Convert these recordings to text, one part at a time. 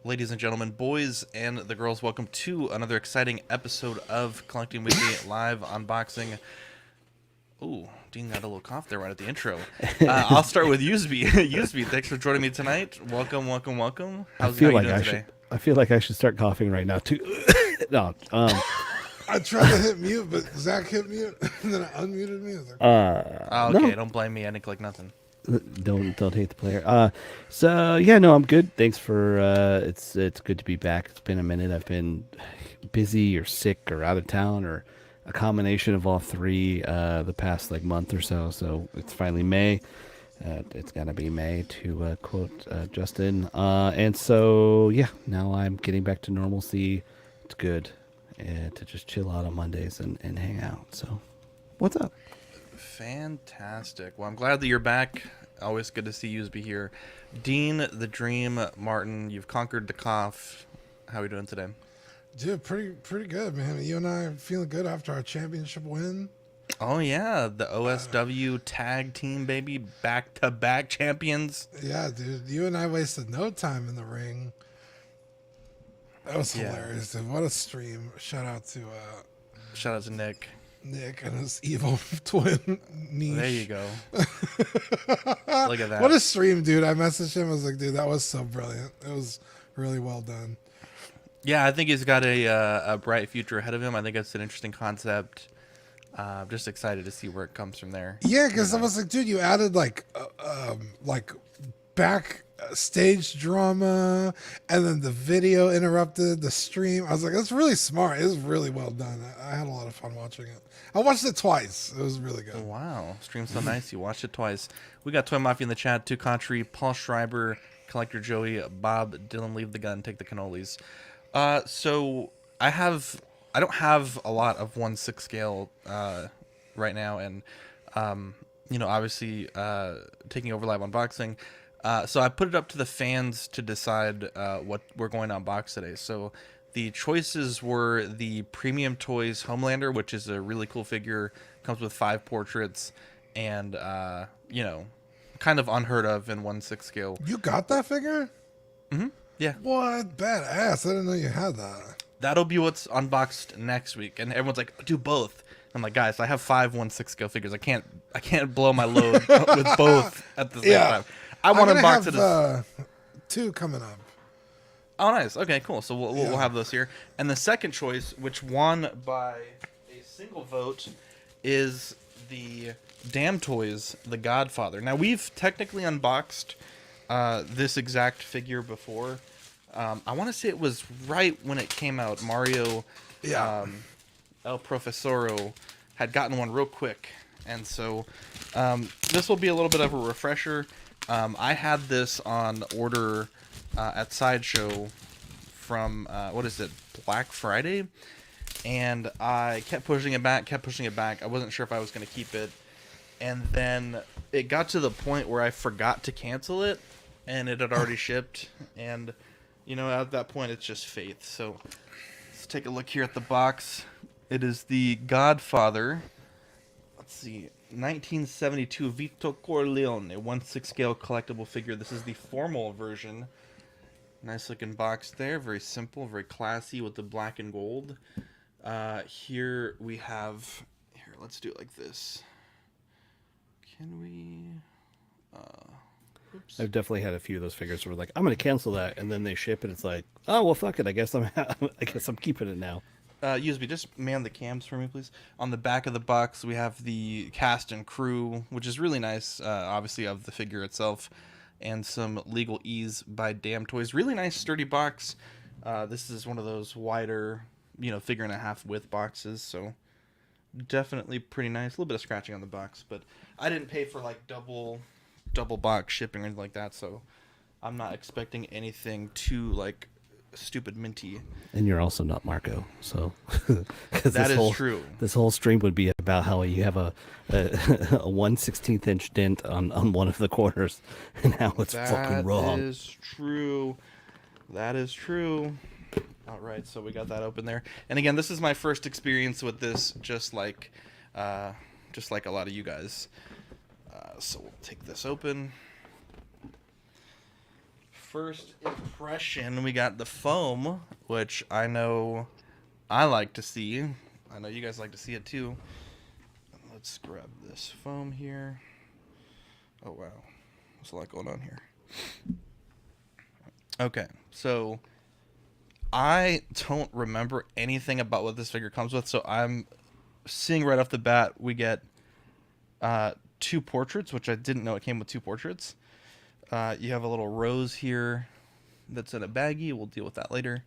Ladies and gentlemen, boys and the girls, welcome to another exciting episode of Collecting Weekly Live Unboxing. Ooh, Dean got a little cough there right at the intro. I'll start with Usby. Usby, thanks for joining me tonight. Welcome. How you doing today? I feel like I should start coughing right now too. No, I tried to hit mute, but Zach hit mute, and then I unmuted me. I was like, Oh, okay, no, don't blame me. I didn't click nothing. don't hate the player. So yeah, no, I'm good. Thanks for. It's good to be back. It's been a minute. I've been busy or sick or out of town or a combination of all three the past like month or so. So it's finally May. It's gotta be May to quote Justin. And so yeah, now I'm getting back to normalcy. It's good to just chill out on Mondays and hang out. So what's up? Fantastic. Well, I'm glad that you're back. Always good to see you be here. Dean, the Dream, Martin, you've conquered the cough. How are we doing today? dude, pretty good, man. You and I are feeling good after our championship win. Oh, yeah. The OSW tag team, baby. Back-to-back champions. Yeah, dude. You and I wasted no time in the ring. That was hilarious, dude. What a stream. Shout out to Nick. Nick and his evil twin niche. There you go. Look at that. What a stream, dude. I messaged him. I was like, dude, that was so brilliant. It was really well done. Yeah, I think he's got a bright future ahead of him. I think it's an interesting concept. Just excited to see where it comes from there. Yeah, because I was like, dude, you added like backstage drama, and then the video interrupted the stream. I was like, that's really smart. It was really well done. I had a lot of fun watching it. I watched it twice. It was really good. Wow, stream's so nice. You watched it twice. We got Toy Mafia in the chat, Two Country, Paul Schreiber, Collector Joey, Bob, Dylan, leave the gun, take the cannolis. So I don't have a lot of 1/6 scale right now, and obviously taking over live unboxing. So I put it up to the fans to decide what we're going to unbox today. So the choices were the Premium Toys Homelander, which is a really cool figure, comes with 5 portraits, and kind of unheard of in 1/6 scale. You got that figure? Mm-hmm. Yeah. What? Badass. I didn't know you had that. That'll be what's unboxed next week, and everyone's like, do both. I'm like, guys, I have 5 1/6 scale figures. I can't blow my load with both at the same time. I want to unbox it. 2 coming up. Oh, nice. Okay, cool. So we'll have those here. And the second choice, which won by a single vote, is the Damtoys, the Godfather. Now, we've technically unboxed this exact figure before. I want to say it was right when it came out. Mario El Profesoro had gotten one real quick. And so this will be a little bit of a refresher. I had this on order at Sideshow from, Black Friday? And I kept pushing it back. I wasn't sure if I was going to keep it. And then it got to the point where I forgot to cancel it, and it had already shipped. And, at that point, it's just faith. So let's take a look here at the box. It is the Godfather. Let's see. 1972 Vito Corleone, 1/6 scale collectible figure. This is the formal version. Nice looking box there. Very simple, very classy with the black and gold. Here we have... Here, let's do it like this. Can we... Oops. I've definitely had a few of those figures where like I'm gonna cancel that, and then they ship it. It's like, oh well, fuck it. I guess I'm keeping it now. USB, just man the cams for me, please. On the back of the box, we have the cast and crew, which is really nice, obviously, of the figure itself, and some legal ease by Damtoys. Really nice, sturdy box. This is one of those wider, figure and a half width boxes, so definitely pretty nice. A little bit of scratching on the box, but I didn't pay for like double box shipping or anything like that, so I'm not expecting anything too like stupid minty. And you're also not Marco, so that is true. This whole stream would be about how you have a 1/16 inch dent on one of the corners, and how it's fucking wrong. That is true. All right, so we got that open there. And again, this is my first experience with this, just like a lot of you guys. So we'll take this open. first impression, we got the foam, which I know I like to see. I know you guys like to see it too. Let's grab this foam here. Oh, wow. There's a lot going on here. Okay, so I don't remember anything about what this figure comes with, so I'm seeing right off the bat we get 2 portraits, which I didn't know it came with 2 portraits. You have a little rose here that's in a baggie. We'll deal with that later.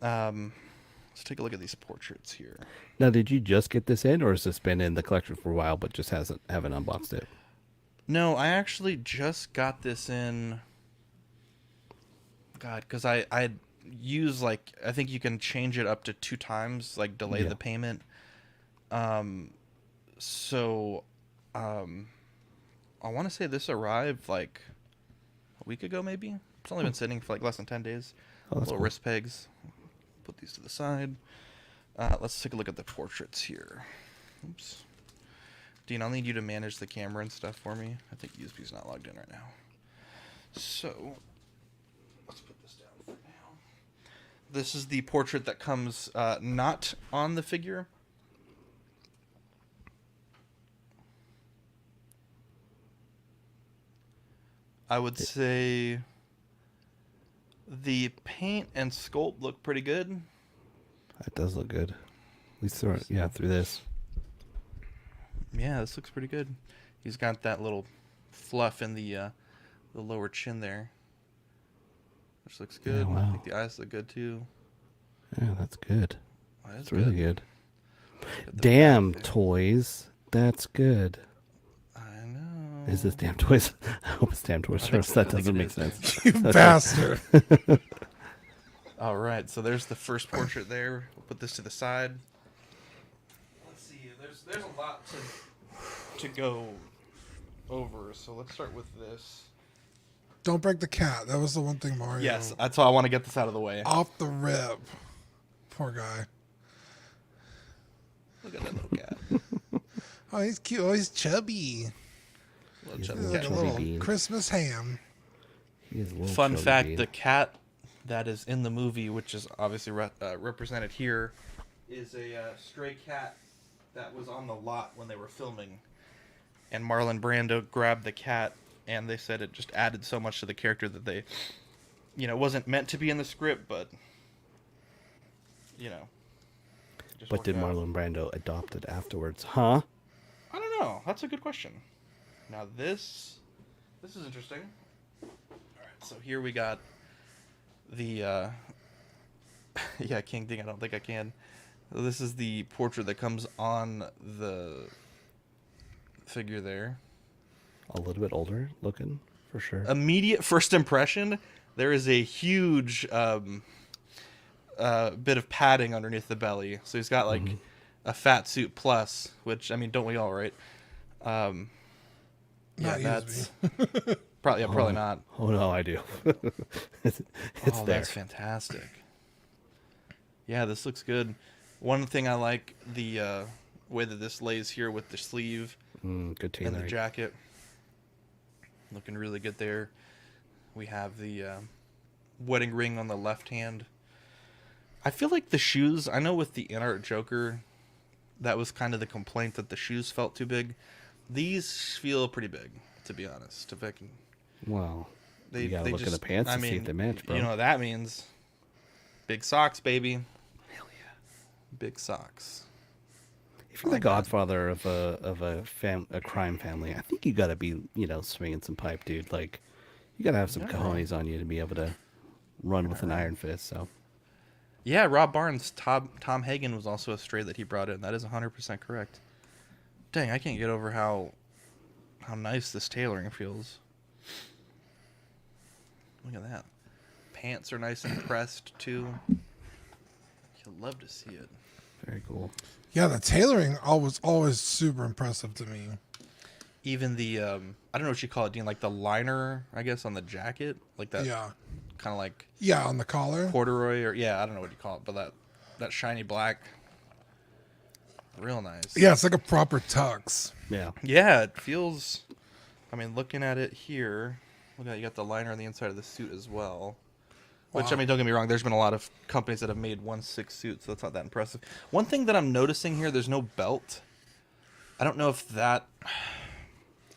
Let's take a look at these portraits here. Now, did you just get this in, or has this been in the collection for a while, but just haven't unboxed it? No, I actually just got this in. God, because I use, like, I think you can change it up to 2 times, like delay the payment. So I want to say this arrived like a week ago, maybe. It's only been sitting for like less than 10 days. Little cool. wrist pegs. Put these to the side. Let's take a look at the portraits here. Oops. Dean, I'll need you to manage the camera and stuff for me. I think USB's not logged in right now. So, let's put this down for now. This is the portrait that comes not on the figure. I would say the paint and sculpt look pretty good. That does look good. At least through this. Yeah, this looks pretty good. He's got that little fluff in the lower chin there, which looks good. Yeah, wow. I think the eyes look good too. Yeah, that's good. Oh, That's really good. The Damtoys. That's good. I know. Is this Damtoys? I hope it's Damtoys first. That doesn't make sense. You bastard. All right, so there's the first portrait there. We'll put this to the side. Let's see. There's a lot to go over. So let's start with this. Don't break the cat. That was the one thing Mario. Yes, that's why I want to get this out of the way. Off the rip. Poor guy. Look at that little cat. Oh, he's cute. Oh, he's chubby. Little He's chubby He's a like cat. a little bean. Christmas ham. He is a little Fun chubby fact: bean. the cat that is in the movie, which is obviously represented here, is a stray cat that was on the lot when they were filming, and Marlon Brando grabbed the cat, and they said it just added so much to the character that they, it wasn't meant to be in the script, but just But worked did out. Marlon Brando adopt it afterwards? Huh? I don't know. That's a good question. Now this is interesting. All right, so here we got the yeah, King Ding. I don't think I can. So this is the portrait that comes on the figure there. A little bit older looking, for sure. Immediate first impression, there is a huge bit of padding underneath the belly. So he's got like a fat suit plus, which, I mean, don't we all, right? Yeah, Not that's USB. probably not. Oh, no, I do. it's there. That's fantastic. Yeah, this looks good. One thing I like, the way that this lays here with the sleeve Good and the tailoring. jacket. Looking really good there. We have the wedding ring on the left hand. I feel like the shoes, I know with the in-art Joker, that was kind of the complaint that the shoes felt too big. These feel pretty big, to be honest. If I can, Well, they, you gotta they look just, at the pants I to see mean, if they match, bro. You know what that means? Big socks, baby. Hell yeah. Big socks. If you're the godfather of a crime family, I think you gotta be, swinging some pipe, dude. Like, you gotta have some cojones on you to be able to run with an iron fist. So, Yeah, Rob Barnes, Tom Hagen was also a stray that he brought in. That is 100% correct. Dang, I can't get over how nice this tailoring feels. Look at that. Pants are nice and pressed too. You'll love to see it. very cool. Yeah, the tailoring always super impressive to me. Even the I don't know what you call it, Dean, like the liner, I guess, on the jacket, like that. Yeah. Kind of like Yeah, on the collar. corduroy, or I don't know what you call it, but that shiny black, real nice. Yeah, it's like a proper tux. Yeah. Yeah, it feels. I mean, looking at it here, Look at that, you got the liner on the inside of the suit as well. Which, Wow. I mean, don't get me wrong, there's been a lot of companies that have made 1/6 suits, so that's not that impressive. One thing that I'm noticing here, there's no belt. I don't know if that...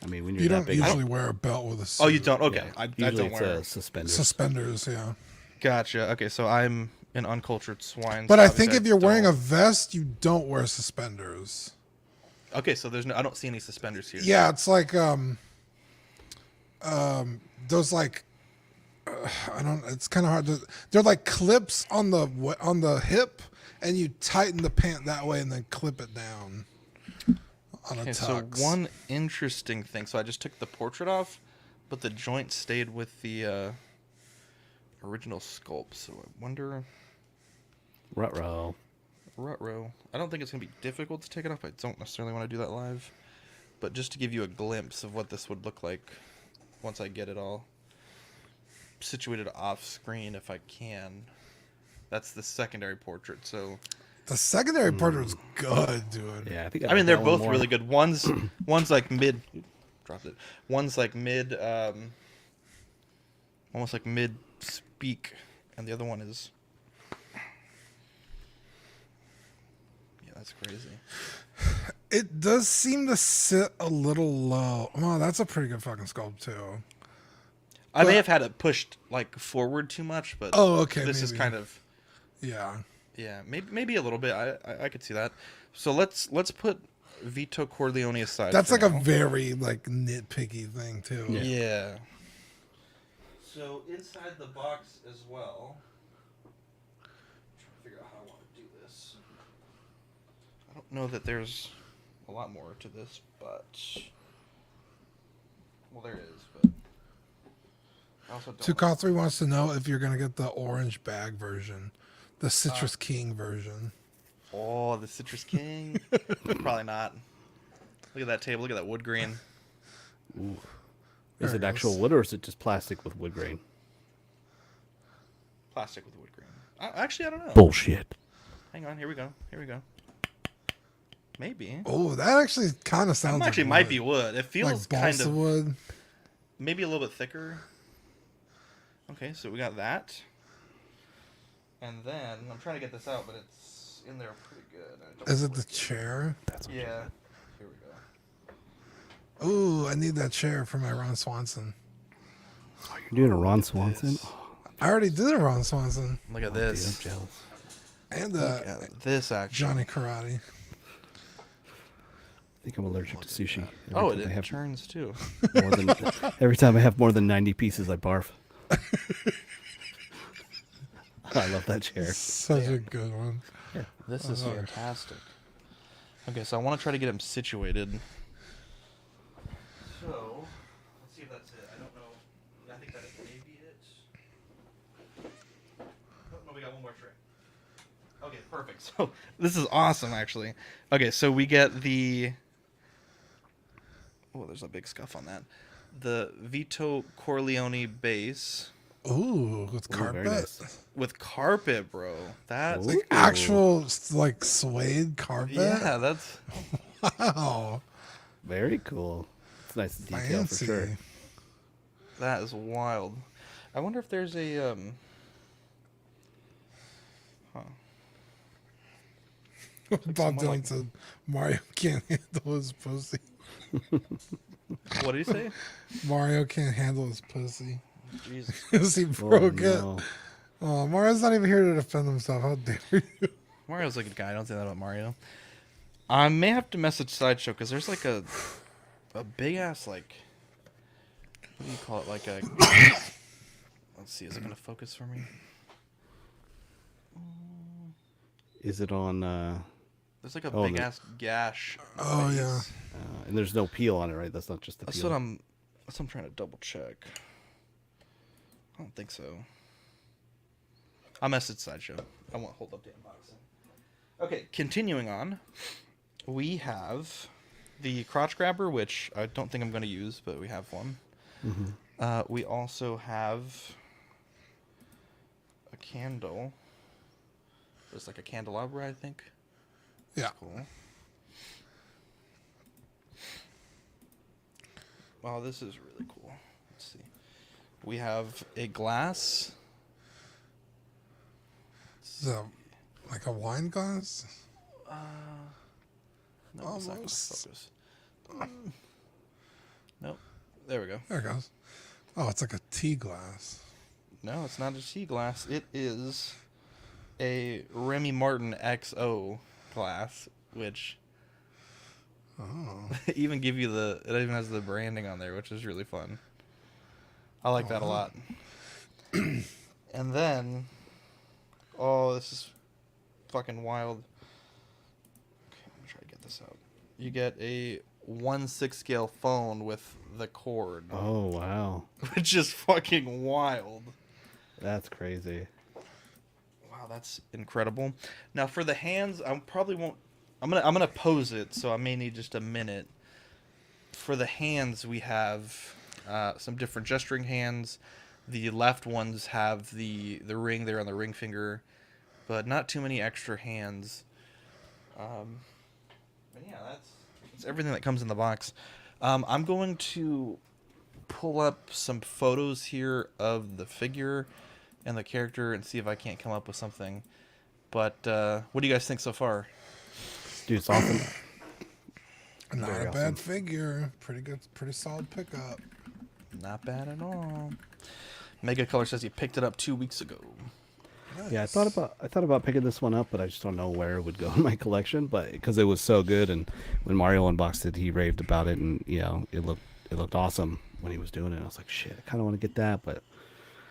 I mean, when you're You that don't big, usually wear a belt with a suit. Oh, you don't? Okay. yeah, I usually don't it's wear... suspenders. Suspenders, yeah. Gotcha. Okay, so I'm an uncultured swine. But so I think obviously if you're wearing a don't- vest, you don't wear suspenders. Okay, so there's no... I don't see any suspenders here. Yeah, it's like those like I don't. It's kind of hard to. They're like clips on the hip, and you tighten the pant that way, and then clip it down on a Okay, so tux. one interesting thing. So I just took the portrait off, but the joint stayed with the original sculpt. So I wonder... Ruh-roh. Ruh-roh. I don't think it's going to be difficult to take it off. I don't necessarily want to do that live. But just to give you a glimpse of what this would look like once I get it all situated off screen, if I can. That's the secondary portrait. So, The secondary portrait was good, dude. Yeah, I think I mean, they're like that one both more. really good. One's like mid... Dropped it. One's like mid... almost like mid-speak. And the other one is... Yeah, that's crazy. It does seem to sit a little low. Oh, that's a pretty good fucking sculpt too. I may But- have had it pushed like forward too much, but Oh, okay. this is maybe. kind of Yeah. maybe a little bit. I could see that. So let's put Vito Corleone aside. That's for like a now. very like nitpicky thing too. Yeah. So inside the box as well. I'm trying to figure out how I want to do this. I don't know that there's a lot more to this, but well, there is. But I also don't. Tukal3 wants to know if you're gonna get the orange bag version, the Citrus King version. Oh, the Citrus King. Probably not. Look at that table. Look at that wood grain. Is There it it actual is. wood or is it just plastic with wood grain? Plastic with wood grain. Actually, I don't know. Bullshit. Hang on. Here we go. Maybe. Oh, that actually kind of sounds. That actually like might wood. be wood. It feels like kind balsa of wood. maybe a little bit thicker. Okay, so we got that. And then I'm trying to get this out, but it's in there pretty good. I don't Is know it the what Oh, chair? That's what Yeah. Here we go. Ooh, I need that chair for my Ron Swanson. You're doing a Ron Swanson? this. I already did a Ron Swanson Look at Dude, I'm this. jealous. and Look at this actually. Johnny Karate. I think I'm allergic to sushi. Oh, Every time I it have turns too. more than every time I have more than 90 pieces, I barf. I love that chair. Such a good one. This is Lord. fantastic. Okay, so I want to try to get him situated. So, let's see if that's it. I don't know. I think that may be it. Oh, no, we got one more tray. Okay, perfect. So, this is awesome, actually. Okay, so we get the... Oh, there's a big scuff on that. The Vito Corleone base Ooh, with Ooh, carpet. very nice. with carpet, bro. That's... Ooh. Like actual like suede carpet. Yeah, that's... Wow. Very cool. It's nice detail Fancy. for sure. That is wild. I wonder if there's a Bob someone Dylan like- said Mario can't handle his pussy. What did he say? Mario can't handle his pussy. Jesus. Because he Oh, broke it. no. Oh, Mario's not even here to defend himself. How dare you? Mario's a good guy. Don't say that about Mario. I may have to message Sideshow because there's like a big ass like what do you call it? Like a let's see, is it gonna focus for me? Is it on? There's like a Oh, big no. ass gash. Oh, base. yeah. And there's no peel on it, right? That's not just the That's peel. what I'm trying to double check. I don't think so. I'll message Sideshow. I won't hold up the unboxing. Okay, continuing on. We have the crotch grabber, which I don't think I'm going to use, but we have one. We also have a candle. It's like a candelabra, I think. Yeah. Cool. Wow, this is really cool. Let's see. We have a glass. Is that like a wine glass? No, it's not gonna Almost. focus. Nope. There we go. There it goes. Oh, it's like a tea glass. No, it's not a tea glass. It is a Remy Martin XO glass, which even give you it even has the branding on there, which is really fun. I like that a lot. And then, this is fucking wild. Okay, I'm gonna try to get this out. You get a 1/6 scale phone with the cord, Oh wow, which is fucking wild. that's crazy. Wow, that's incredible. Now for the hands, I probably won't. I'm gonna pose it, so I may need just a minute. For the hands, we have some different gesturing hands. The left ones have the ring there on the ring finger, but not too many extra hands. But yeah, that's everything that comes in the box. I'm going to pull up some photos here of the figure and the character and see if I can't come up with something. But what do you guys think so far? Dude, it's awesome. Not Very a awesome. bad figure. Pretty good. Pretty solid pickup. Not bad at all. Mega Color says he picked it up 2 weeks ago. Nice. Yeah, I thought about picking this one up, but I just don't know where it would go in my collection. But because it was so good, and when Mario unboxed it, he raved about it, and it looked awesome when he was doing it. I was like, shit, I kind of want to get that, but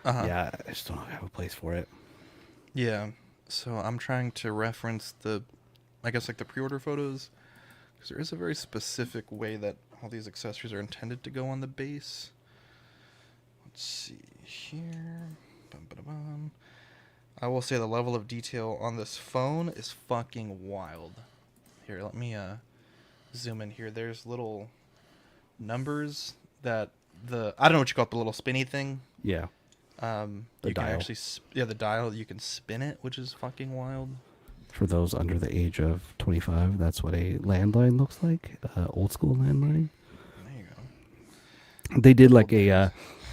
yeah, I just don't have a place for it. Yeah. So I'm trying to reference the pre-order photos, because there is a very specific way that all these accessories are intended to go on the base. Let's see here. Bum, ba, da, bum. I will say the level of detail on this phone is fucking wild. Here, let me zoom in here. There's little numbers that I don't know what you call it, the little spinny thing. Yeah, The dial. you can actually the dial, you can spin it, which is fucking wild. for those under the age of 25, that's what a landline looks like, old school landline. There you go. They did like I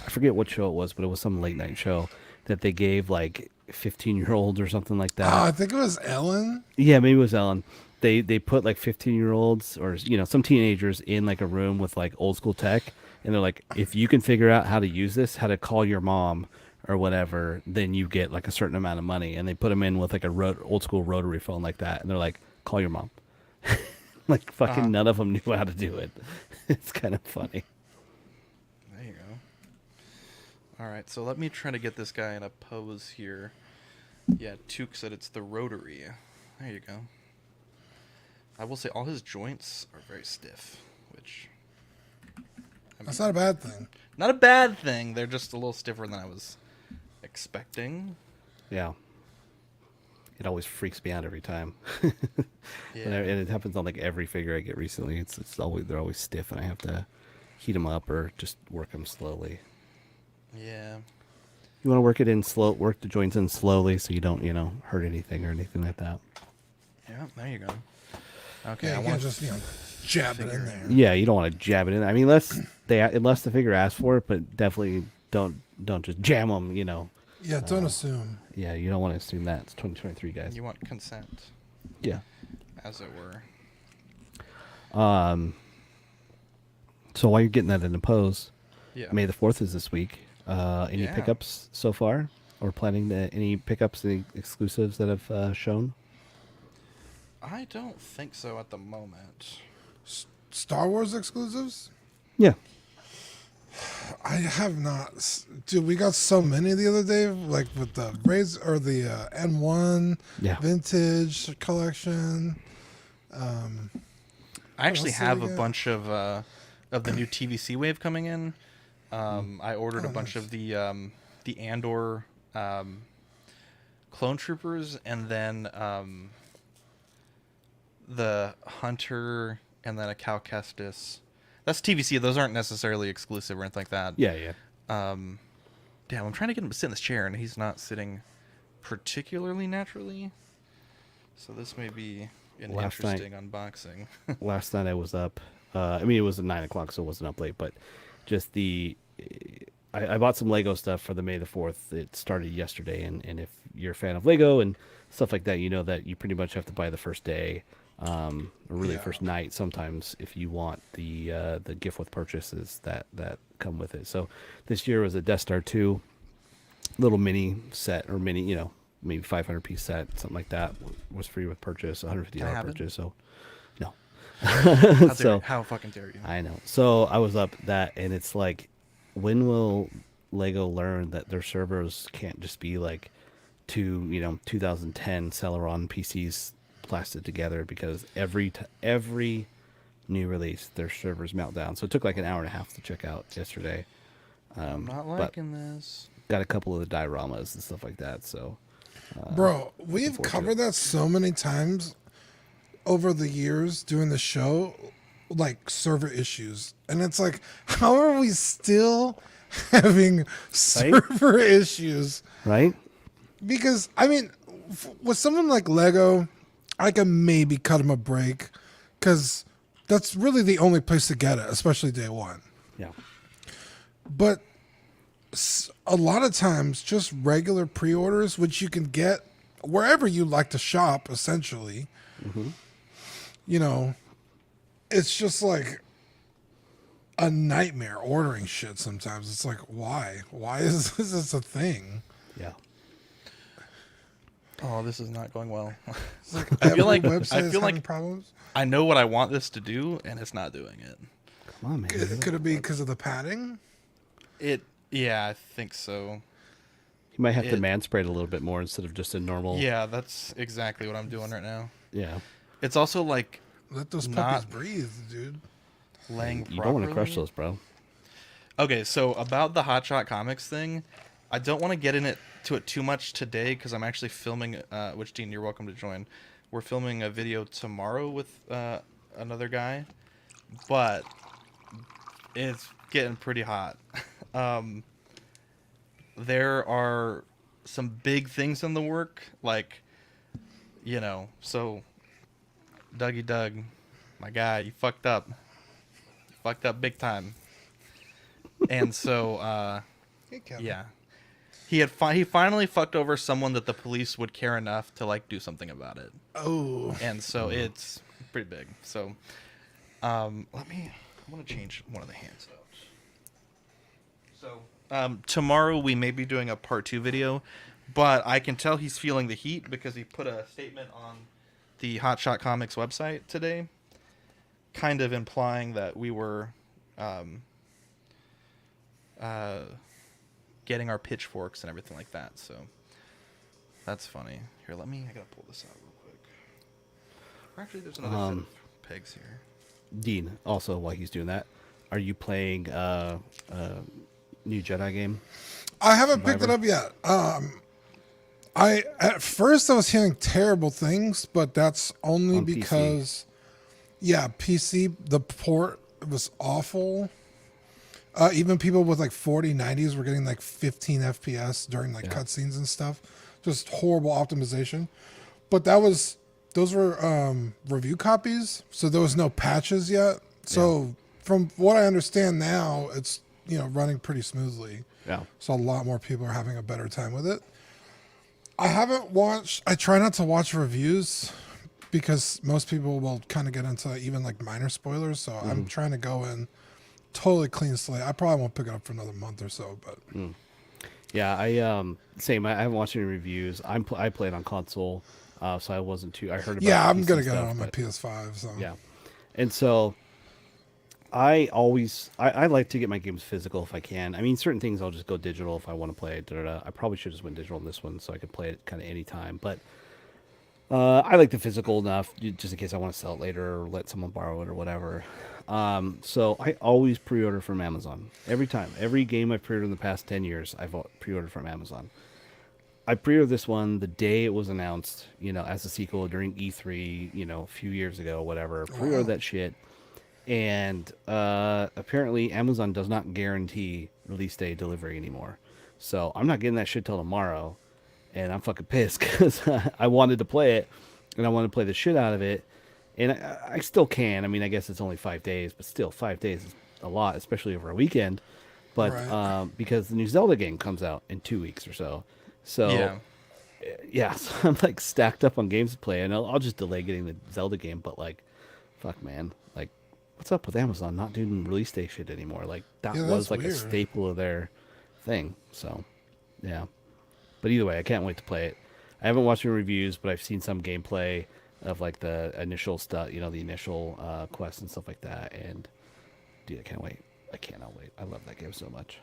forget what show it was, but it was some late night show that they gave like 15-year-olds or something like that. I think it was Ellen. Yeah, maybe it was Ellen. They put like 15-year-olds or some teenagers in like a room with like old school tech, and they're like, if you can figure out how to use this, how to call your mom or whatever, then you get like a certain amount of money. And they put them in with like a old school rotary phone like that, and they're like, call your mom. Like fucking none of them knew how to do it. It's kind of funny. There you go. All right, so let me try to get this guy in a pose here. Yeah, Took said it's the rotary. There you go. I will say all his joints are very stiff, which That's not a bad thing. not a bad thing. They're just a little stiffer than I was expecting. Yeah. It always freaks me out every time. Yeah. And it happens on like every figure I get recently. It's always, they're always stiff, and I have to heat them up or just work them slowly. Yeah. You want to work it in slow, work the joints in slowly so you don't, hurt anything or anything like that. Yeah, there you go. Okay, Yeah, I you want can't just jab it in there. Yeah, you don't want to jab it in. I mean, unless the figure asks for it, but definitely don't just jam them. Yeah, don't assume. Yeah, you don't want to assume that. It's 2023, guys. you want consent, Yeah. as it were. So while you're getting that in the pose, Yeah. May the 4th is this week. Any Yeah. pickups so far, or planning any pickups, any exclusives that have shown? I don't think so at the moment. Star Wars exclusives? Yeah. I have not. Dude, we got so many the other day, like with the Razor or the N1 Yeah. vintage collection. I actually else did have we a get? bunch of the new TVC wave coming in. I ordered a Oh, bunch nice. of the Andor clone troopers, and then the Hunter, and then a Cal Kestis. That's TVC. Those aren't necessarily exclusive or anything like that. Yeah, yeah. Damn, I'm trying to get him to sit in this chair, and he's not sitting particularly naturally. So this may be an Last night- interesting unboxing. Last night I was up. I mean, it was at 9 o'clock, so it wasn't up late. But just I bought some Lego stuff for the May the 4th. It started yesterday, and if you're a fan of Lego and stuff like that, you know that you pretty much have to buy the first day, or really Yeah. first night sometimes if you want the gift with purchases that come with it. So this year was a Death Star 2 little mini set, or mini, maybe 500 piece set, something like that, was free with purchase, I $150 have it. purchase. So no. How fucking dare you? I know. So I was up that, and it's like, when will Lego learn that their servers can't just be like 2010 Celeron PCs plastered together? Because every new release, their servers melt down. So it took like an hour and a half to check out yesterday. I'm not but liking this. got a couple of the dioramas and stuff like that. So Bro, we've forward to covered it. that so many times over the years doing the show, like server issues. And it's like, how are we still having server issues? right? Because, I mean, with something like Lego, I can maybe cut them a break because that's really the only place to get it, especially day one. Yeah. But a lot of times, just regular pre-orders, which you can get wherever you like to shop, essentially. You know, it's just like a nightmare ordering shit. Sometimes it's like, why? Why is this a thing? Yeah. Oh, this is not going well. It's like I feel every like- website I is feel having like- problems. I know what I want this to do, and it's not doing it. Come on, man. Could it be because of the padding? Yeah, I think so. You might have to it- man spray it a little bit more instead of just a normal. Yeah, that's exactly what I'm doing right now. Yeah. It's also like Let those Not- puppies breathe, dude. laying properly. You don't want to crush those, bro. Okay, so about the Hot Shot Comics thing, I don't want to get to it too much today because I'm actually filming. Which Dean, you're welcome to join. We're filming a video tomorrow with another guy, but it's getting pretty hot. There are some big things in the work, like, so Dougie Doug, my guy, you fucked up. You fucked up big time. And so, Hey, Kevin. yeah, he finally fucked over someone that the police would care enough to like do something about it, Oh, and so it's pretty big. So, I'm gonna change one of the hands out. So, tomorrow we may be doing a part 2 video, but I can tell he's feeling the heat because he put a statement on the Hot Shot Comics website today, kind of implying that we were getting our pitchforks and everything like that. So that's funny. Here, I gotta pull this out real quick. Or actually, there's another set of pegs here. Dean, also while he's doing that, are you playing new Jedi game? I haven't picked it Survivor? up yet. At first I was hearing terrible things, but that's only On PC. because, PC, the port was awful. Even people with like 4090s were getting like 15 FPS during like cutscenes and stuff. Just horrible optimization. But those were review copies, so there was no patches yet. So from what I understand now, it's running pretty smoothly. Yeah. So a lot more people are having a better time with it. I try not to watch reviews because most people will kind of get into even like minor spoilers. So I'm trying to go in totally clean slate. I probably won't pick it up for another month or so, but Yeah, I same. I haven't watched any reviews. I played on console, so I wasn't too. I heard about. yeah, I'm PC gonna get it stuff, on my but- PS5. So Yeah, and so I like to get my games physical if I can. I mean, certain things I'll just go digital if I want to play it. I probably should just went digital on this one so I could play it kind of anytime. But I like the physical enough just in case I want to sell it later or let someone borrow it or whatever. So I always pre-order from Amazon every time. Every game I've pre-ordered in the past 10 years, I've pre-ordered from Amazon. I pre-ordered this one the day it was announced, as a sequel during E3, a few years ago, whatever. Pre-ordered that shit. And apparently Amazon does not guarantee release day delivery anymore. So I'm not getting that shit till tomorrow. And I'm fucking pissed because I wanted to play it and I wanted to play the shit out of it. And I still can. I mean, I guess it's only 5 days, but still 5 days is a lot, especially over a weekend. but Right. because the new Zelda game comes out in 2 weeks or so. So Yeah. yeah, so I'm like stacked up on games to play, and I'll just delay getting the Zelda game. But like, fuck, man, like, what's up with Amazon not doing release day shit anymore? Like that Yeah, was that's like a weird. staple of their thing. So yeah, but either way, I can't wait to play it. I haven't watched any reviews, but I've seen some gameplay of like the initial stuff, the initial quests and stuff like that. And dude, I can't wait. I cannot wait. I love that game so much.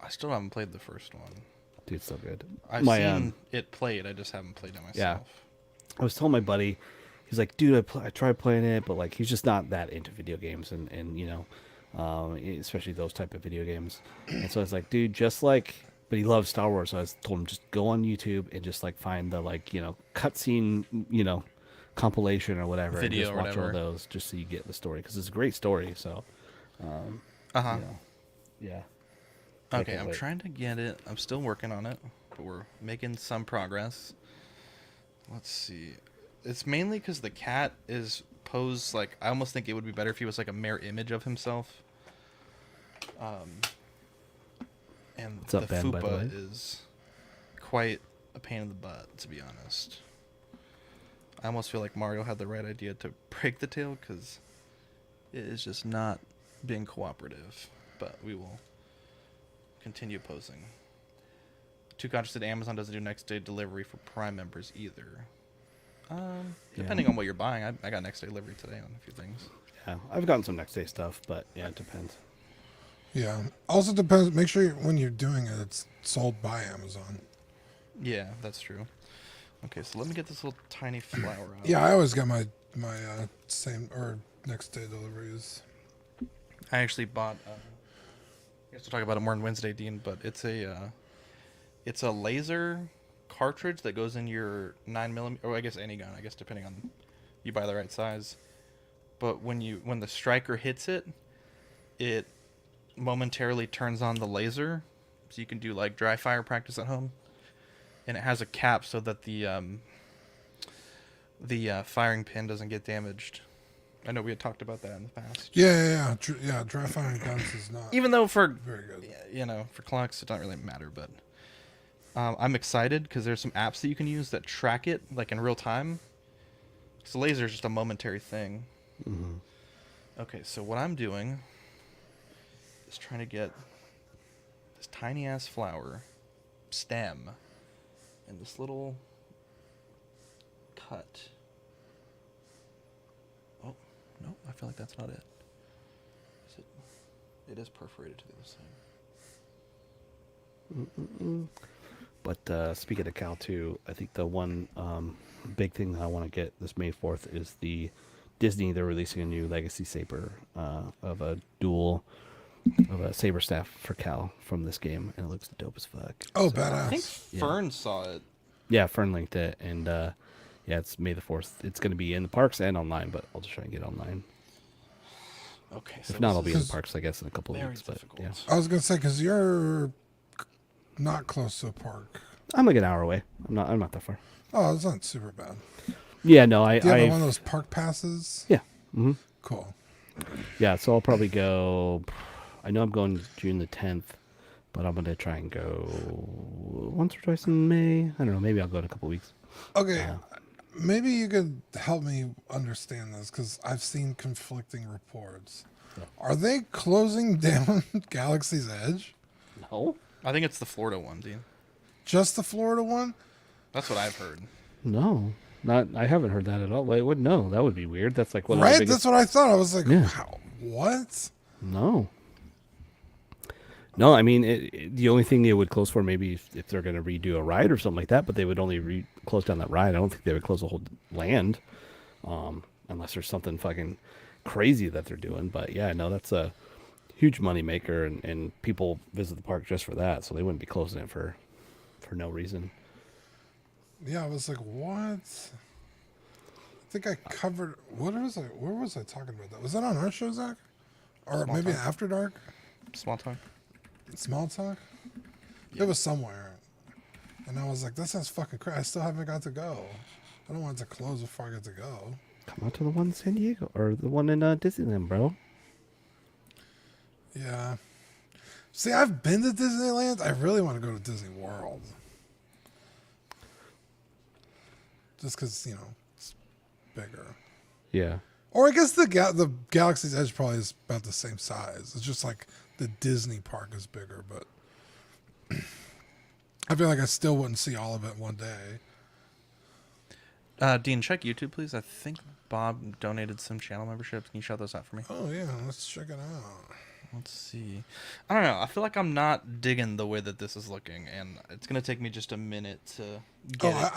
I still haven't played the first one. Dude, it's so good. I've seen it played. I just haven't played it myself. Yeah. I was telling my buddy, he's like, dude, I tried playing it, but like he's just not that into video games, and especially those type of video games. And so I was like, dude, just like, but he loves Star Wars. So I told him just go on YouTube and just like find the cutscene compilation or whatever, Video and just or watch all whatever. those just so you get the story because it's a great story. So Uh-huh. yeah. Okay, can't I'm wait. trying to get it. I'm still working on it, but we're making some progress. Let's see. It's mainly because the cat is posed like I almost think it would be better if he was like a mirror image of himself. And What's up, the Ben, by the way? fupa is quite a pain in the butt, to be honest. I almost feel like Mario had the right idea to break the tail because it is just not being cooperative. But we will continue posing. Too conscious that Amazon doesn't do next day delivery for Prime members either. Depending on what you're buying, I got next day delivery today on a few things. Yeah, I've gotten some next day stuff, but yeah, it depends. Yeah. Also depends. Make sure when you're doing it, it's sold by Amazon. Yeah, that's true. Okay, so let me get this little tiny flower out. Yeah, I always get my same or next day deliveries. I actually bought. I guess we'll talk about it more on Wednesday, Dean. But it's a laser cartridge that goes in your 9mm, or I guess any gun. I guess depending on you buy the right size. But when the striker hits it, it momentarily turns on the laser, so you can do like dry fire practice at home. And it has a cap so that the firing pin doesn't get damaged. I know we had talked about that in the past. Yeah. Dry firing guns is not Even though for very good. for clocks it doesn't really matter, but I'm excited because there's some apps that you can use that track it like in real time. So laser is just a momentary thing. Mm-hmm. Okay, so what I'm doing is trying to get this tiny ass flower stem and this little cut. Oh, no, I feel like that's not it. Is it? It is perforated to the other side. But speaking of Cal 2, I think the one big thing that I want to get this May 4th is the Disney. They're releasing a new Legacy Saber of a saber staff for Cal from this game, and it looks dope as fuck. Oh, So, I think badass. Fern saw it. yeah, Fern linked it, and yeah, it's May the 4th. It's going to be in the parks and online, but I'll just try and get it online. Okay, so If not, I'll be in the is parks, I guess, in a couple of very weeks. But difficult. yeah, I was gonna say because you're not close to a park. I'm like an hour away. I'm not that far. Oh, it's not super bad. Yeah, no, Do you have I one of those park passes? yeah. Mm-hmm. Cool. Yeah, so I'll probably go. I know I'm going June the 10th, but I'm gonna try and go once or twice in May. I don't know. Maybe I'll go in a couple weeks. Okay, maybe you could help me understand this because I've seen conflicting reports. Yeah. Are they closing down Galaxy's Edge? No, I think it's the Florida one, Dean. Just the Florida one? That's what I've heard. no, not. I haven't heard that at all. Wait, what? No, that would be weird. That's like one of the Right? biggest. That's what I thought. I was like, Yeah. wow, what? No. No, I mean, the only thing they would close for maybe if they're going to redo a ride or something like that, but they would only close down that ride. I don't think they would close the whole land, unless there's something fucking crazy that they're doing. But yeah, no, that's a huge money maker, and people visit the park just for that, so they wouldn't be closing it for no reason. Yeah, I was like, what? I think I covered. What was I? Where was I talking about that? Was that on our show, Zach? Or Small maybe Talk. After Dark? Small talk. Small Talk? Yeah. It was somewhere. And I was like, that sounds fucking crazy. I still haven't got to go. I don't want it to close before I get to go. Come out to the one in San Diego or the one in Disneyland, bro. Yeah. See, I've been to Disneyland. I really want to go to Disney World. Just because, it's bigger. Yeah. Or I guess the Galaxy's Edge probably is about the same size. It's just like the Disney park is bigger, but I feel like I still wouldn't see all of it one day. Dean, check YouTube, please. I think Bob donated some channel memberships. Can you shout those out for me? Oh, yeah. Let's check it out. Let's see. I don't know. I feel like I'm not digging the way that this is looking, and it's going to take me just a minute to get it.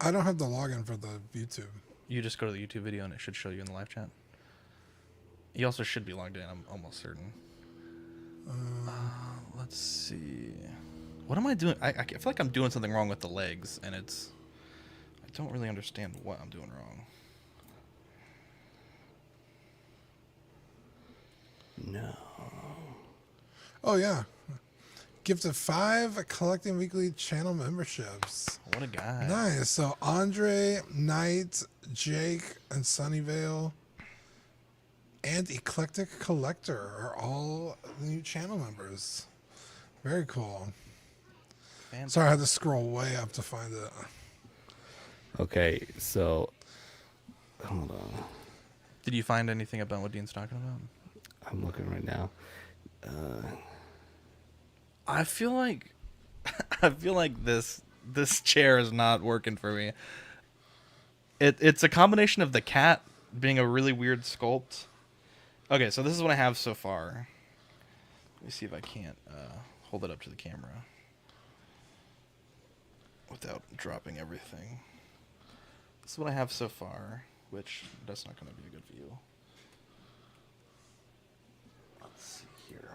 I don't have the login for the YouTube. You just go to the YouTube video, and it should show you in the live chat. You also should be logged in, I'm almost certain. Let's see. What am I doing? I feel like I'm doing something wrong with the legs, and it's... I don't really understand what I'm doing wrong. No. Oh, yeah. Gifted 5 collecting weekly channel memberships. What a guy. Nice. So Andre, Knight, Jake, and Sunnyvale, and Eclectic Collector are all new channel members. Very cool. Fantastic. Sorry, I had to scroll way up to find it. Okay, so hold on. Did you find anything about what Dean's talking about? I'm looking right now. I feel like this chair is not working for me. It's a combination of the cat being a really weird sculpt. Okay, so this is what I have so far. Let me see if I can't hold it up to the camera without dropping everything. This is what I have so far, which that's not going to be a good view. Let's see here.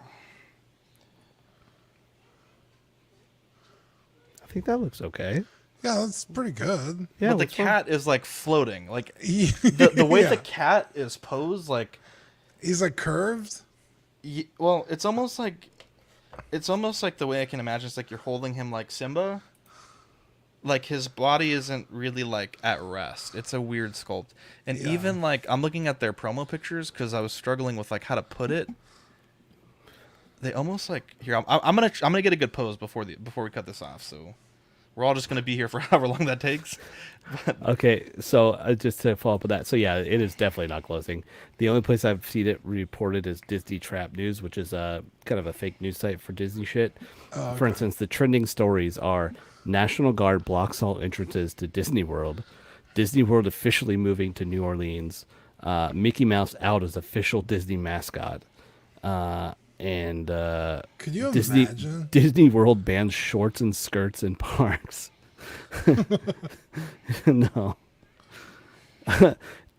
I think that looks okay. Yeah, that's pretty good. Yeah, but the looks fun. cat is like floating. Like the way Yeah. the cat is posed, like He's like curved. well, it's almost like the way I can imagine. It's like you're holding him like Simba. Like his body isn't really like at rest. It's a weird sculpt, and Yeah. even like I'm looking at their promo pictures because I was struggling with like how to put it. They almost like here. I'm gonna get a good pose before we cut this off. So we're all just gonna be here for however long that takes. Okay, so just to follow up with that, so yeah, it is definitely not closing. The only place I've seen it reported is Disney Trap News, which is kind of a fake news site for Disney shit. Oh, For okay. instance, the trending stories are National Guard blocks all entrances to Disney World, Disney World officially moving to New Orleans, Mickey Mouse out as official Disney mascot, and Could you Disney imagine? Disney World bans shorts and skirts in parks. No.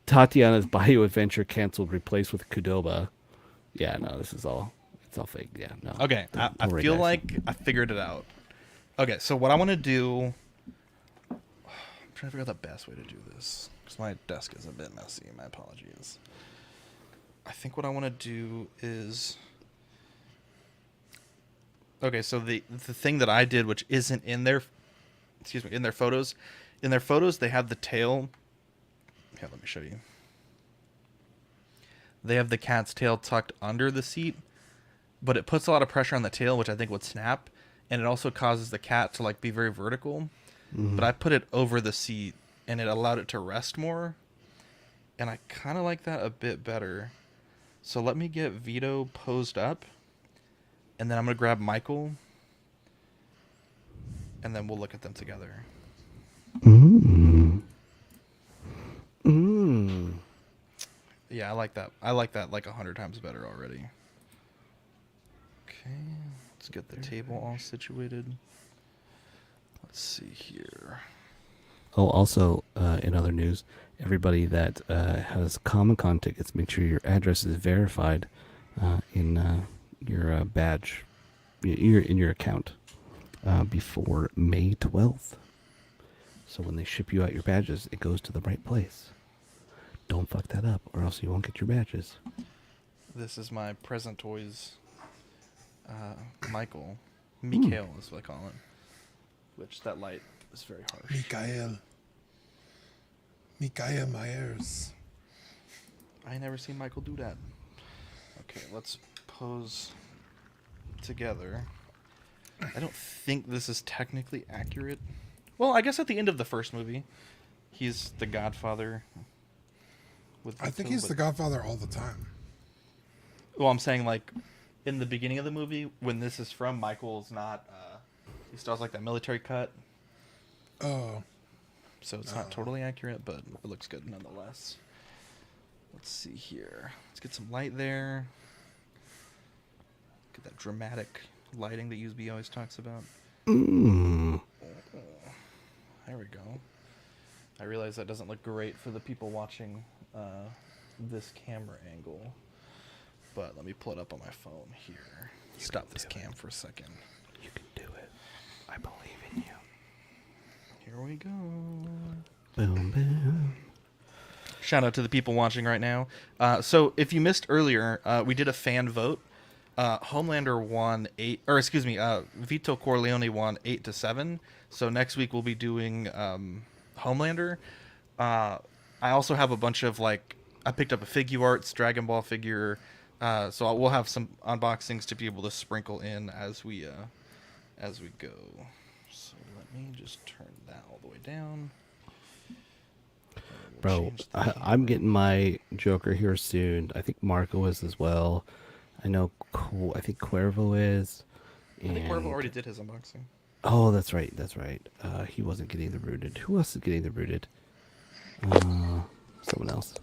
Tatiana's Bayou Adventure canceled, replaced with Qdoba. Yeah, no, it's all fake. Yeah, no. Okay, I worry, feel guys. like I figured it out. Okay, so what I want to do... I'm trying to figure out the best way to do this. Because my desk is a bit messy. My apologies. I think what I want to do is... Okay, so the thing that I did, which isn't in their... Excuse me, in their photos. In their photos, they have the tail... Here, let me show you. They have the cat's tail tucked under the seat, but it puts a lot of pressure on the tail, which I think would snap, and it also causes the cat to like be very vertical. But I put it over the seat, and it allowed it to rest more, and I kind of like that a bit better. So let me get Vito posed up, and then I'm gonna grab Michael, and then we'll look at them together. Yeah, I like that. I like that like 100 times better already. Okay, let's get the table all situated. Let's see here. Oh, also, in other news, everybody that has Comic-Con tickets, make sure your address is verified in your badge, in your account, before May 12th. So when they ship you out your badges, it goes to the right place. Don't fuck that up, or else you won't get your badges. This is my present toys. Michael, Mikhail is what I call it. Which that light is very harsh. Mikael Myers. I never seen Michael do that. Okay, let's pose together. I don't think this is technically accurate. Well, I guess at the end of the first movie, he's the Godfather. I think he's the Godfather all the time. Well, I'm saying like in the beginning of the movie when this is from, Michael's not. He still has like that military cut. Oh. So it's not totally accurate, but it looks good nonetheless. Let's see here. Let's get some light there. Get that dramatic lighting that USB always talks about. Mm. There we go. I realize that doesn't look great for the people watching this camera angle, but let me pull it up on my phone here. Stop this cam for a second. You can do it. I believe in you. Here we go. Boom, boom. Shout out to the people watching right now. So if you missed earlier, we did a fan vote. Homelander won Vito Corleone won 8-7. So next week we'll be doing Homelander. I also have a bunch of I picked up a Figuarts Dragon Ball figure. So we'll have some unboxings to be able to sprinkle in as we go. So let me just turn that all the way down. Bro, I'm getting my Joker here soon. I think Marco is as well. I know. I think Cuervo is. I think Cuervo already did his unboxing. Oh, that's right. That's right. He wasn't getting the rooted. Who else is getting the rooted? Someone else.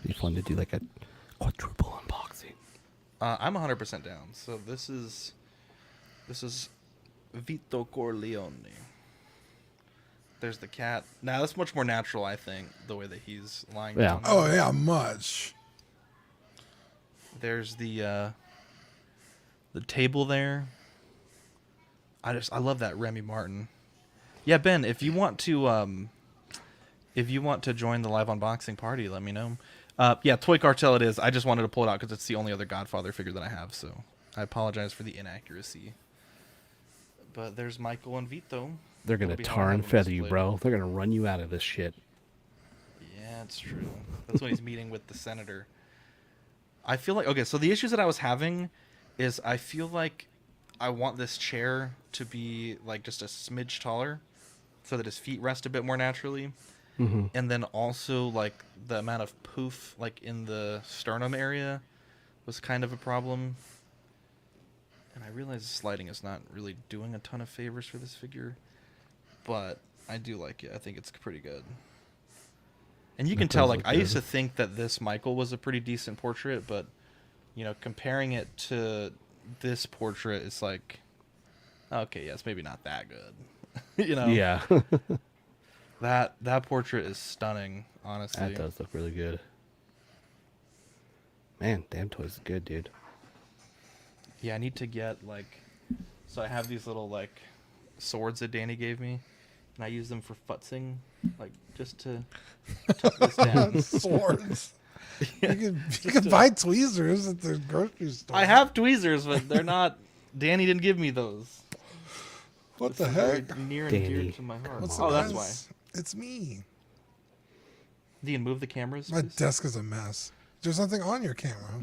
Be fun to do like a quadruple unboxing. I'm 100% down. So this is Vito Corleone. There's the cat. Now that's much more natural, I think, the way that he's lying down. Oh yeah, much. There's the table there. I love that Remy Martin. Yeah, Ben, if you want to join the live unboxing party, let me know. Yeah, Toy Cartel it is. I just wanted to pull it out because it's the only other Godfather figure that I have, so I apologize for the inaccuracy. But there's Michael and Vito. They're gonna tar and feather you, bro. They're gonna run you out of this shit. Yeah, it's true. That's when he's meeting with the senator. I feel like so the issues that I was having is I feel like I want this chair to be like just a smidge taller so that his feet rest a bit more naturally. Mm-hmm. And then also like the amount of poof like in the sternum area was kind of a problem. And I realize this lighting is not really doing a ton of favors for this figure, but I do like it. I think it's pretty good. And you can tell, like, I used to think that this Michael was a pretty decent portrait, but, you know, comparing it to this portrait, it's like, okay, yeah, it's maybe not that good. You know? Yeah. That portrait is stunning, honestly. That does look really good. Man, Damtoys is good, dude. Yeah, I need to get, so I have these little, swords that Danny gave me, and I use them for futzing, just to tuck this down. Swords. Yeah, you can buy tweezers at the grocery store. I have tweezers, but they're not. Danny didn't give me those. What This the is heck? very near and Danny. dear to my heart. What's Oh, the that's why. mess? It's me. Dean, move the cameras. My please? desk is a mess. There's nothing on your camera.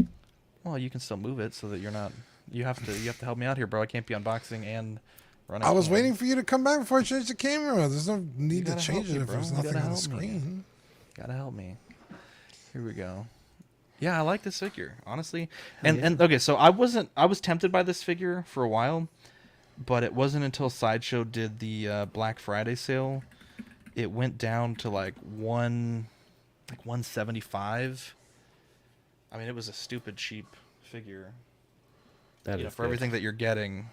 Well, you can still move it so that you're not. You have to help me out here, bro. I can't be unboxing and running. I was cam. waiting for you to come back before I changed the camera. There's no need to gotta change help it me, if bro. there's You nothing gotta on the help me. screen. Gotta help me. Here we go. Yeah, I like this figure, honestly. And okay, so I was tempted by this figure for a while, but it wasn't until Sideshow did the Black Friday sale. It went down to like 175. I mean, it was a stupid cheap figure. That is For good. everything that you're getting.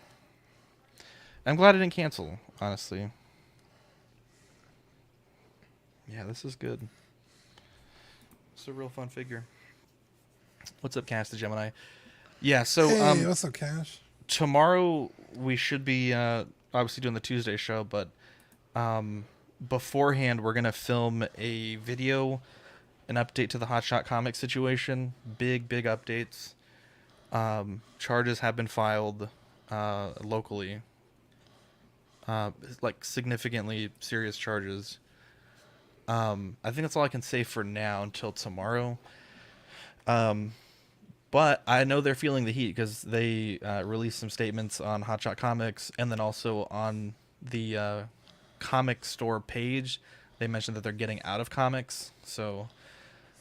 I'm glad it didn't cancel, honestly. Yeah, this is good. It's a real fun figure. What's up, Cass the Gemini? Yeah, so Hey, what's up, Cash? tomorrow we should be obviously doing the Tuesday show, but beforehand we're gonna film a video, an update to the Hotshot Comics situation. Big updates. Charges have been filed locally. Like significantly serious charges. I think that's all I can say for now until tomorrow. But I know they're feeling the heat because they released some statements on Hotshot Comics, and then also on the comic store page, they mentioned that they're getting out of comics. So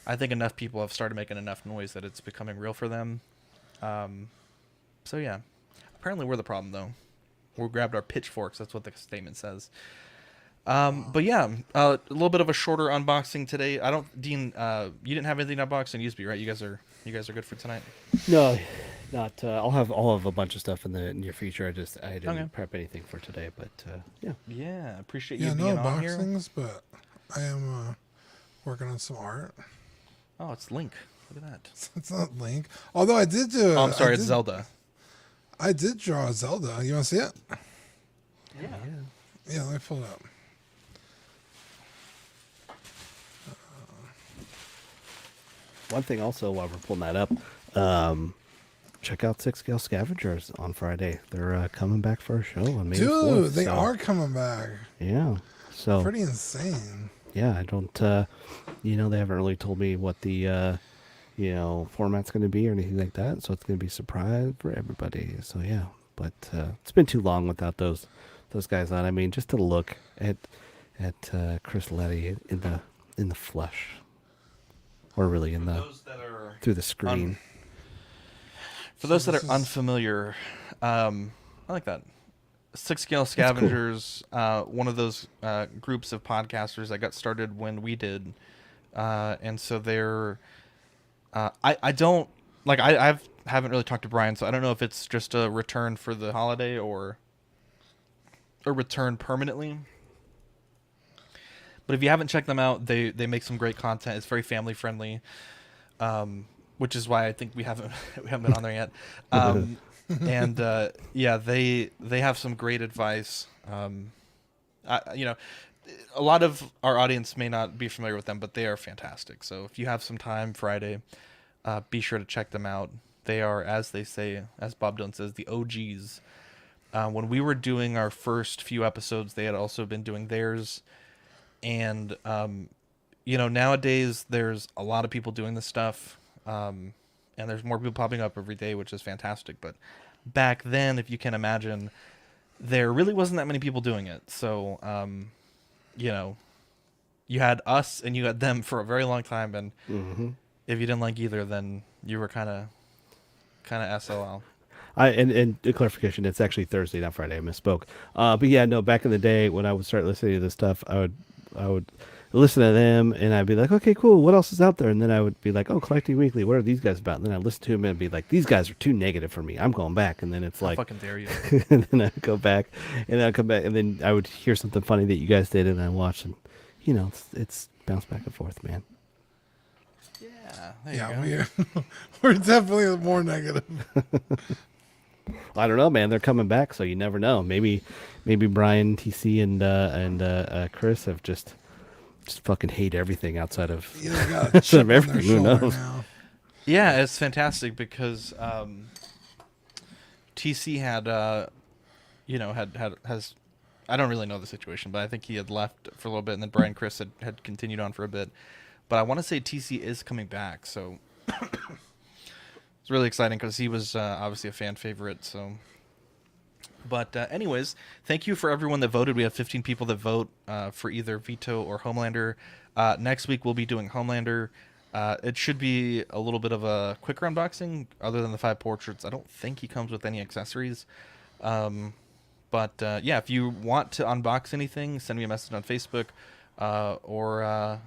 I think enough people have started making enough noise that it's becoming real for them. So yeah, apparently we're the problem though. We grabbed our pitchforks. That's what the statement says. But yeah, a little bit of a shorter unboxing today. Dean, you didn't have anything to unbox in Useby, right? You guys are good for tonight. No, not. I'll have a bunch of stuff in the near future. I didn't prep anything for today, but yeah. Yeah, appreciate you Yeah, being no on here. unboxings, but I am working on some art. Oh, it's Link. Look at that. It's not Link. Although I did do. Oh, I'm sorry, it's Zelda. I did draw a Zelda. You want to see it? Yeah. Yeah, let me pull it up. One thing also, while we're pulling that up, check out 6-Scale Scavengers on Friday. They're coming back for a show on May 4th. Dude, they are coming back. Yeah. So Pretty insane. yeah, I don't. They haven't really told me what the format's going to be or anything like that. So it's going to be a surprise for everybody. So yeah, but it's been too long without those guys on. I mean, just to look at Chris Letty in the flesh, or really in the through the screen. For those that are unfamiliar, I like that. 6-Scale Scavengers, one of those groups of podcasters that got started when we did, and so they're. I don't like. I haven't really talked to Brian, so I don't know if it's just a return for the holiday or a return permanently. But if you haven't checked them out, they make some great content. It's very family friendly, which is why I think we haven't been on there yet. And yeah, they have some great advice. A lot of our audience may not be familiar with them, but they are fantastic. So if you have some time Friday, be sure to check them out. They are, as they say, as Bob Dylan says, the OGs. When we were doing our first few episodes, they had also been doing theirs. And, nowadays there's a lot of people doing this stuff. And there's more people popping up every day, which is fantastic. But back then, if you can imagine, there really wasn't that many people doing it. So, you had us and you had them for a very long time. And if you didn't like either, then you were kind of SOL. And clarification, it's actually Thursday, not Friday. I misspoke. But yeah, no, back in the day when I would start listening to this stuff, I would listen to them and I'd be like, okay, cool. What else is out there? And then I would be like, oh, Collecting Weekly. What are these guys about? And then I'd listen to them and be like, these guys are too negative for me. I'm going back. And then it's like, how fucking dare you? and then I'd go back and I'd come back and then I would hear something funny that you guys did and I watch and it's bounce back and forth, man. Yeah, there you go. We're definitely more negative. I don't know, man. They're coming back, so you never know. Maybe Brian, TC, and Chris have just fucking hate everything outside of, everything. Who knows? Now. Yeah, it's fantastic because TC had has I don't really know the situation, but I think he had left for a little bit, and then Brian and Chris had continued on for a bit. But I want to say TC is coming back, so it's really exciting because he was obviously a fan favorite. So, but anyways, thank you for everyone that voted. We have 15 people that vote for either Vito or Homelander. Next week we'll be doing Homelander. It should be a little bit of a quicker unboxing, other than the 5 portraits. I don't think he comes with any accessories. But yeah, if you want to unbox anything, send me a message on Facebook, or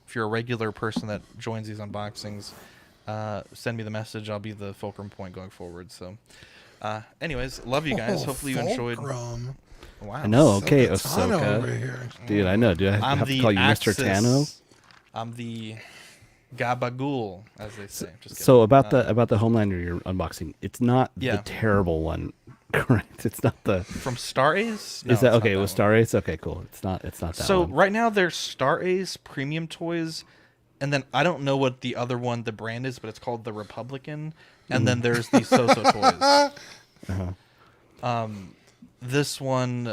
if you're a regular person that joins these unboxings, send me the message. I'll be the fulcrum point going forward. So, anyways, love you guys. Hopefully you enjoyed. Fulcrum. Wow. I know. Okay, Ahsoka Tano over Ahsoka. here. Dude, I know. Dude, I have to call you Mr. Tano. I'm the Gabagool, as they say. Just kidding. So about the Homelander you're unboxing, it's not Yeah. the terrible one, correct? It's not the. From Star Ace? No, Is that it's not okay? It was one. Star Ace. Okay, cool. It's not that So one. right now there's Star Ace premium toys, and then I don't know what the other one, the brand is, but it's called the Republican, and then there's the So-So toys. This one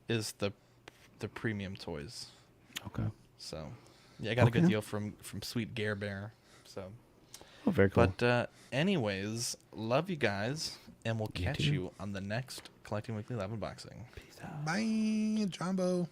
is the premium toys. Okay. So yeah, I got a good Okay. deal from Sweet Gare Bear. So Oh, very cool. But anyways, love you guys, and we'll catch too. you on the next Collecting Weekly Live Unboxing. Peace out. Bye, Jumbo.